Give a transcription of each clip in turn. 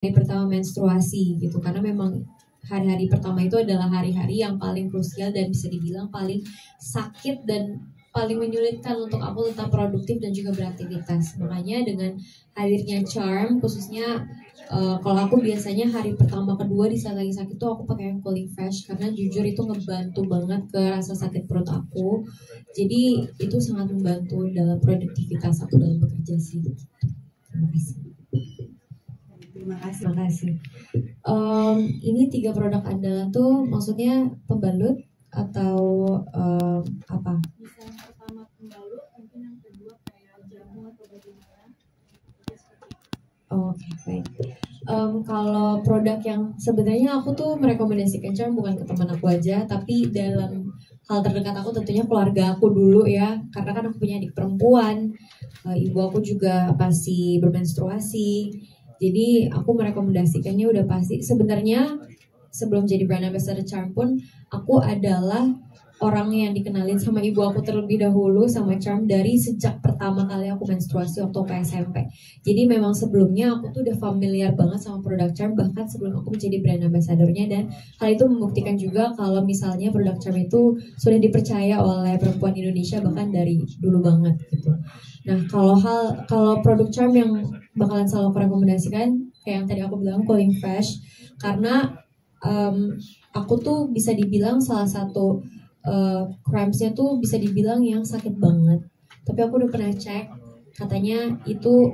hari pertama menstruasi gitu, karena memang hari-hari pertama itu adalah hari-hari yang paling krusial dan bisa dibilang paling sakit dan paling menyulitkan untuk aku tetap produktif dan juga beraktivitas. Makanya dengan hadirnya Charm khususnya kalau aku biasanya hari pertama kedua di saat lagi sakit tuh aku pakai yang cooling fresh, karena jujur itu ngebantu banget ke rasa sakit perut aku. Jadi itu sangat membantu dalam produktivitas aku dalam bekerja sih. Terima kasih. Terima kasih. Terima kasih. Ini 3 produk andalan tuh maksudnya pembalut atau apa? Bisa yang pertama pembalut, mungkin yang kedua kayak jamu atau bagaimana. Oke, baik. Kalau produk yang sebenarnya aku tuh merekomendasikan Charm bukan ke teman aku aja, tapi dalam hal terdekat aku tentunya keluarga aku dulu ya, karena kan aku punya adik perempuan, ibu aku juga pasti bermenstruasi, jadi aku merekomendasikannya udah pasti. Sebenarnya sebelum jadi brand ambassador Charm pun aku adalah orang yang dikenalin sama ibu aku terlebih dahulu sama Charm dari sejak pertama kali aku menstruasi waktu ke SMP. Jadi memang sebelumnya aku tuh udah familiar banget sama produk Charm bahkan sebelum aku menjadi brand ambassadornya, dan hal itu membuktikan juga kalau misalnya produk Charm itu sudah dipercaya oleh perempuan Indonesia bahkan dari dulu banget gitu. Nah, kalau produk Charm yang bakalan selalu aku rekomendasikan kayak yang tadi aku bilang cooling fresh, karena aku tuh bisa dibilang salah satu cramps-nya tuh bisa dibilang yang sakit banget. Tapi aku udah pernah cek, katanya itu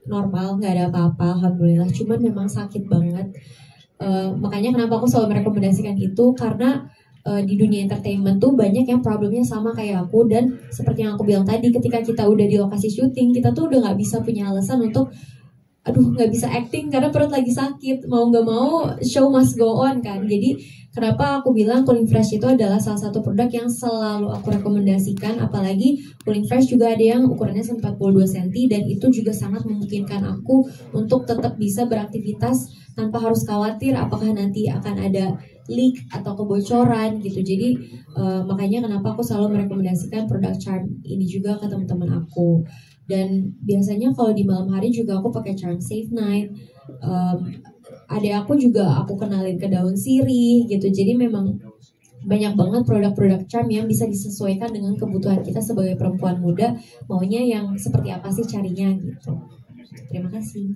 normal, nggak ada apa-apa, alhamdulillah. Cuman memang sakit banget. Makanya kenapa aku selalu merekomendasikan itu, karena di dunia entertainment tuh banyak yang problemnya sama kayak aku, dan seperti yang aku bilang tadi, ketika kita udah di lokasi syuting, kita tuh udah nggak bisa punya alasan untuk nggak bisa acting karena perut lagi sakit, mau nggak mau show must go on kan. Jadi kenapa aku bilang cooling fresh itu adalah salah satu produk yang selalu aku rekomendasikan, apalagi cooling fresh juga ada yang ukurannya 42 cm dan itu juga sangat memungkinkan aku untuk tetap bisa beraktivitas tanpa harus khawatir apakah nanti akan ada leak atau kebocoran gitu. Jadi makanya kenapa aku selalu merekomendasikan produk Charm ini juga ke teman-teman aku. Dan biasanya kalau di malam hari juga aku pakai Charm Safe Night. Adik aku juga aku kenalin ke daun sirih gitu. Jadi memang banyak banget produk-produk Charm yang bisa disesuaikan dengan kebutuhan kita sebagai perempuan muda, maunya yang seperti apa sih carinya gitu. Terima kasih.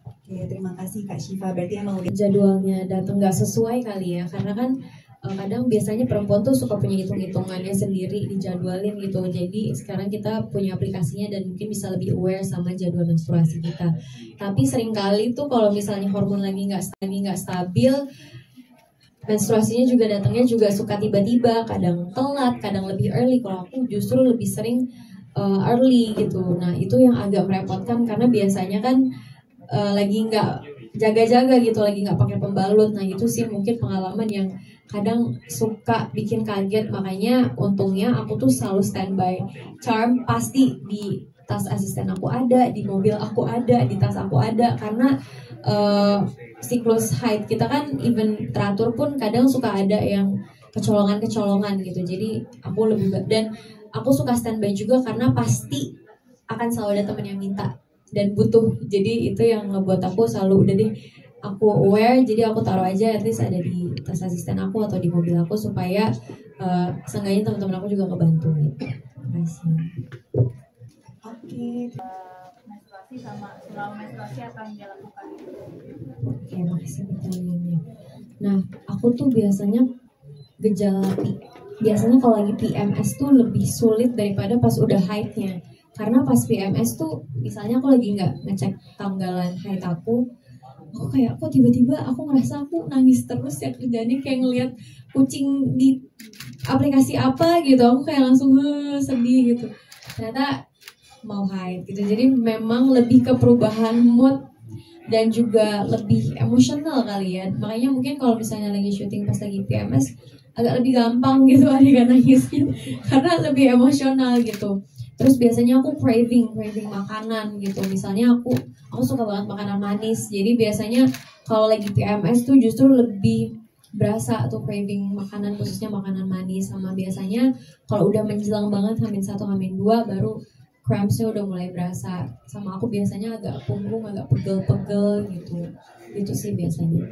Oke, terima kasih Kak Syifa. Berarti emang udah jadwalnya datang nggak sesuai kali ya, karena kan kadang biasanya perempuan tuh suka punya hitung-hitungannya sendiri dijadwalin gitu. Jadi sekarang kita punya aplikasinya dan mungkin bisa lebih aware sama jadwal menstruasi kita. Tapi seringkali tuh kalau misalnya hormon lagi nggak stabil, menstruasinya juga datangnya juga suka tiba-tiba, kadang telat, kadang lebih early. Kalau aku justru lebih sering early gitu. Nah itu yang agak merepotkan karena biasanya kan lagi nggak jaga-jaga gitu, lagi nggak pakai pembalut. Nah itu sih mungkin pengalaman yang kadang suka bikin kaget. Makanya untungnya aku tuh selalu standby Charm, pasti di tas asisten aku ada, di mobil aku ada, di tas aku ada, karena siklus haid kita kan even teratur pun kadang suka ada yang kecolongan-kecolongan gitu. Jadi aku dan aku suka standby juga karena pasti akan selalu ada temen yang minta dan butuh. Jadi itu yang ngebuat aku selalu udah deh aku aware, jadi aku taruh aja at least ada di tas asisten aku atau di mobil aku supaya seenggaknya teman-teman aku juga kebantu gitu. Terima kasih. Oke. Menstruasi sama selama menstruasi apa yang dia lakukan? Oke, makasih pertanyaannya. Nah, aku tuh biasanya biasanya kalau lagi PMS tuh lebih sulit daripada pas udah haidnya. Karena pas PMS tuh, misalnya aku lagi nggak ngecek tanggalan haid aku kayak kok tiba-tiba aku ngerasa aku nangis terus ya, kerjanya kayak ngelihat kucing di aplikasi apa gitu. Aku kayak langsung sedih gitu. Ternyata mau haid gitu. Jadi memang lebih ke perubahan mood dan juga lebih emosional kali ya. Makanya mungkin kalau misalnya lagi syuting pas lagi PMS agak lebih gampang gitu adegan nangisnya karena lebih emosional gitu. Terus biasanya aku craving makanan gitu. Misalnya aku suka banget makanan manis. Jadi biasanya kalau lagi PMS tuh justru lebih berasa tuh craving makanan, khususnya makanan manis. Sama biasanya kalau udah menjelang banget H-1 H-2 baru crampsnya udah mulai berasa. Sama aku biasanya agak punggung agak pegel-pegel gitu. Itu sih biasanya.